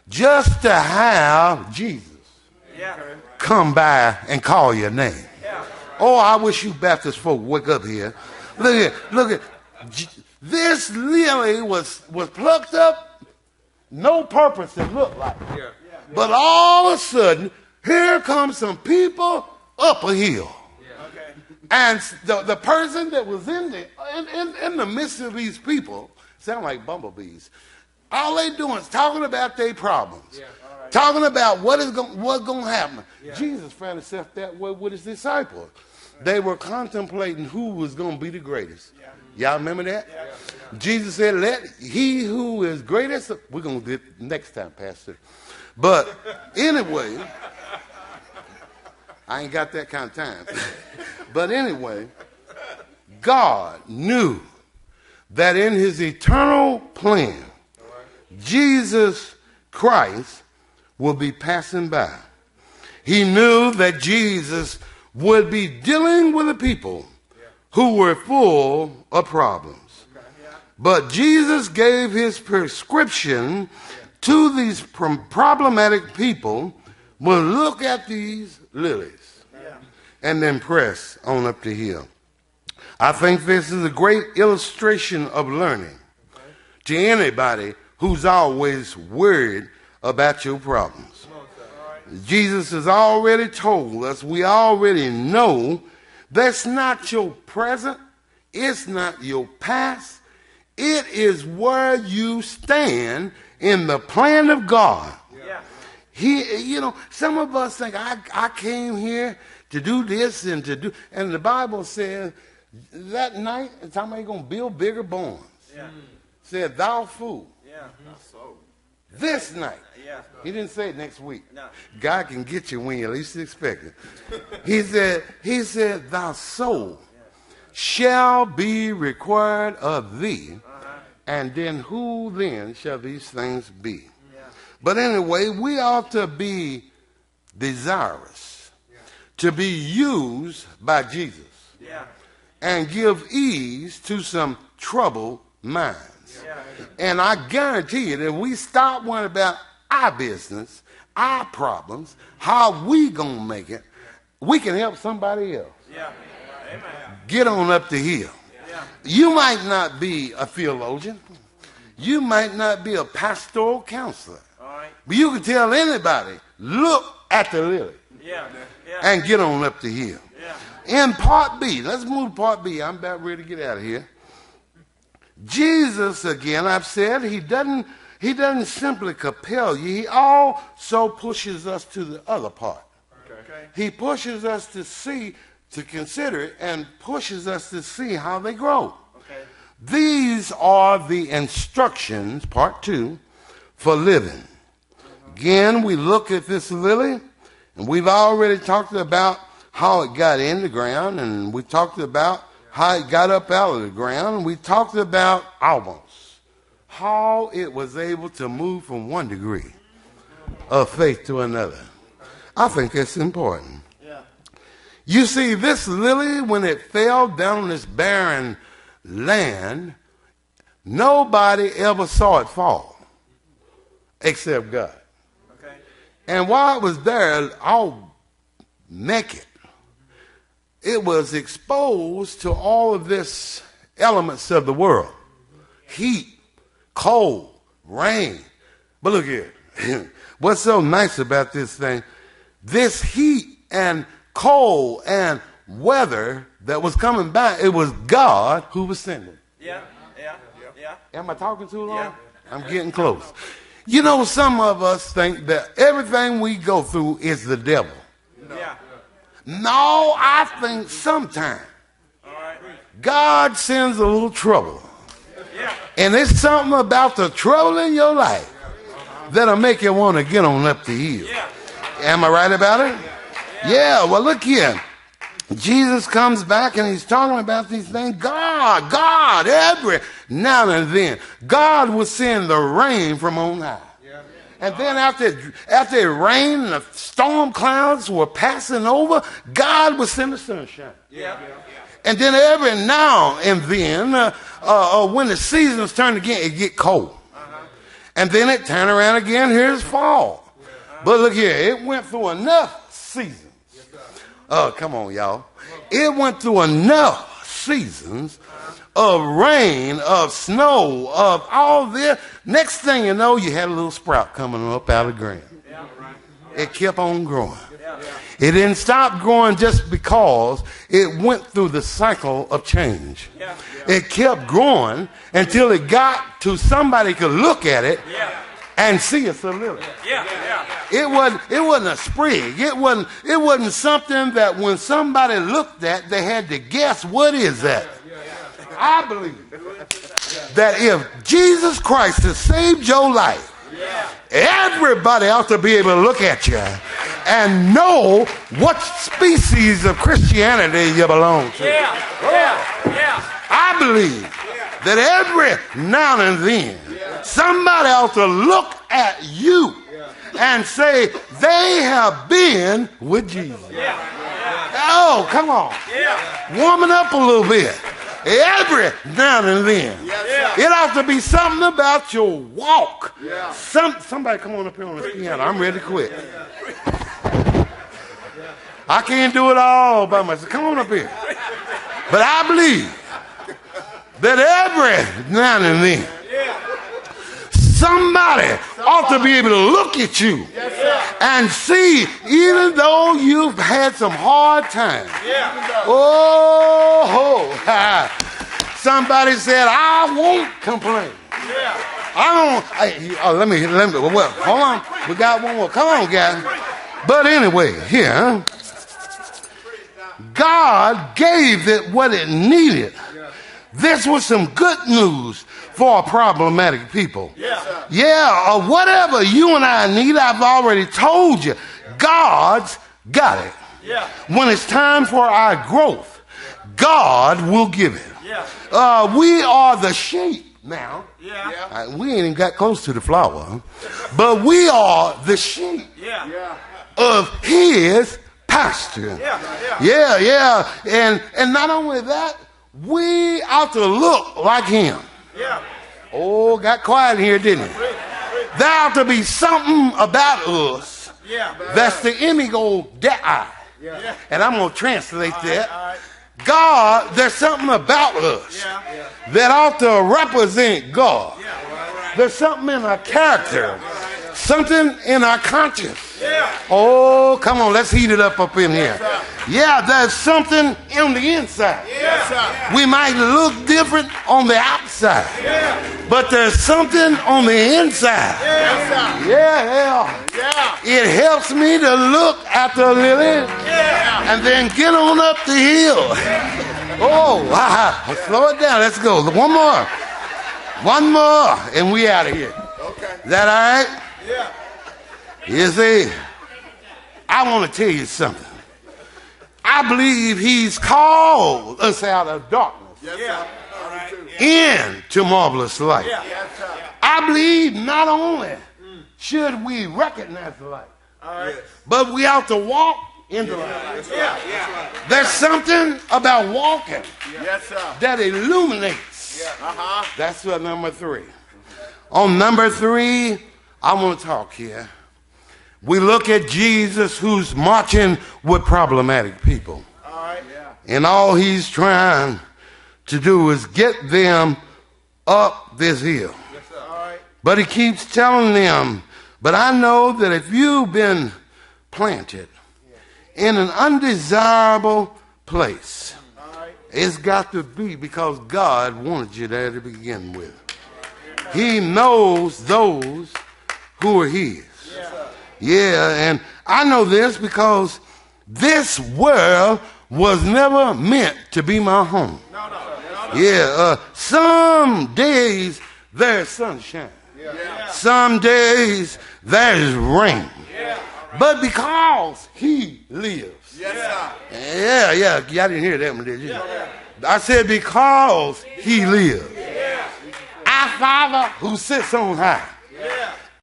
just to have Jesus come by and call your name. Oh, I wish you Baptist folk wake up here. Look at. This lily was plucked up, no purpose it looked like. But all of a sudden, here comes some people up a hill. And the person that was in the midst of these people sound like bumblebees. All they doing is talking about their problems, talking about what's going to happen. Jesus found himself that way with his disciples. They were contemplating who was going to be the greatest. Y'all remember that? Jesus said, let he who is greatest, we're going to do it next time, Pastor. But anyway, I ain't got that kind of time. But anyway, God knew that in his eternal plan, Jesus Christ will be passing by. He knew that Jesus would be dealing with the people who were full of problems. But Jesus gave his prescription to these problematic people. Well, look at these lilies and then press on up the hill. I think this is a great illustration of learning to anybody who's always worried about your problems. Jesus has already told us, we already know, that's not your present, it's not your past, it is where you stand in the plan of God. Some of us think, I came here to do this and to do, and the Bible says that night, somebody going to build bigger barns. Said, thou fool. This night. He didn't say it next week. God can get you when you least expect it. He said, thy soul shall be required of thee. And then who then shall these things be? But anyway, we ought to be desirous to be used by Jesus and give ease to some troubled minds. And I guarantee you that we stop worrying about our business, our problems, how we gonna make it, we can help somebody else. Get on up the hill. You might not be a theologian. You might not be a pastoral counselor. But you can tell anybody, look at the lily and get on up the hill. In part B, let's move to part B. I'm about ready to get out of here. Jesus, again, I've said, he doesn't simply compel you. He also pushes us to the other part. He pushes us to consider it, and pushes us to see how they grow. These are the instructions, part 2, for living. Again, we look at this lily, and we've already talked about how it got in the ground, and we talked about how it got up out of the ground, and we talked about almost how it was able to move from one degree of faith to another. I think that's important. You see, this lily, when it fell down on this barren land, nobody ever saw it fall except God. And while it was there, all naked, it was exposed to all of this elements of the world. Heat, cold, rain. But look here. What's so nice about this thing? This heat and cold and weather that was coming by, it was God who was sending. Am I talking too long? I'm getting close. You know, some of us think that everything we go through is the devil. No, I think sometimes God sends a little trouble. And it's something about the trouble in your life that'll make you want to get on up the hill. Am I right about it? Yeah, well, look here. Jesus comes back and he's talking about these things. God, every now and then, God will send the rain from on high. And then after it rained and the storm clouds were passing over, God would send the sunshine. And then every now and then, when the seasons turn again, it get cold. And then it turned around again, here's fall. But look here, it went through enough seasons. Oh, come on, y'all. It went through enough seasons of rain, of snow, of all this. Next thing you know, you had a little sprout coming up out of the ground. It kept on growing. It didn't stop growing just because it went through the cycle of change. It kept growing until it got to somebody could look at it and see it's a lily. It wasn't a sprig. It wasn't something that when somebody looked at, they had to guess, what is that? I believe that if Jesus Christ has saved your life, everybody ought to be able to look at you and know what species of Christianity you belong to. I believe that every now and then somebody ought to look at you and say they have been with Jesus. Oh, come on. Warming up a little bit. Every now and then. It ought to be something about your walk. Somebody come on up here on the piano. I'm ready to quit. I can't do it all by myself. Come on up here. But I believe that every now and then somebody ought to be able to look at you and see, even though you've had some hard times. Somebody said, I won't complain. Let me, well, hold on. We got one more. Come on, guys. But anyway, here, God gave it what it needed. This was some good news for problematic people. Or whatever you and I need, I've already told you, God's got it. When it's time for our growth, God will give it. We are the sheep now. We ain't even got close to the flower, but we are the sheep of his pasture. And not only that, we ought to look like him. Oh, got quiet in here, didn't it? There ought to be something about us that's the amigo dei. And I'm going to translate that. God, there's something about us that ought to represent God. There's something in our character, something in our conscience. Oh, come on, let's heat it up in here. There's something on the inside. We might look different on the outside, but there's something on the inside. It helps me to look at the lily and then get on up the hill. Slow it down. Let's go. One more, and we out of here. Is that all right? You see, I want to tell you something. I believe he's called us out of darkness into marvelous light. I believe not only should we recognize the light, but we ought to walk in the light. There's something about walking that illuminates. That's what number 3. On number 3, I want to talk here. We look at Jesus, who's marching with problematic people. And all he's trying to do is get them up this hill. But he keeps telling them, but I know that if you've been planted in an undesirable place, it's got to be because God wanted you there to begin with. He knows those who are his. And I know this because this world was never meant to be my home. Some days there's sunshine. Some days there's rain. But because he lives. Y'all didn't hear that one, did you? I said because he lives. Our Father who sits on high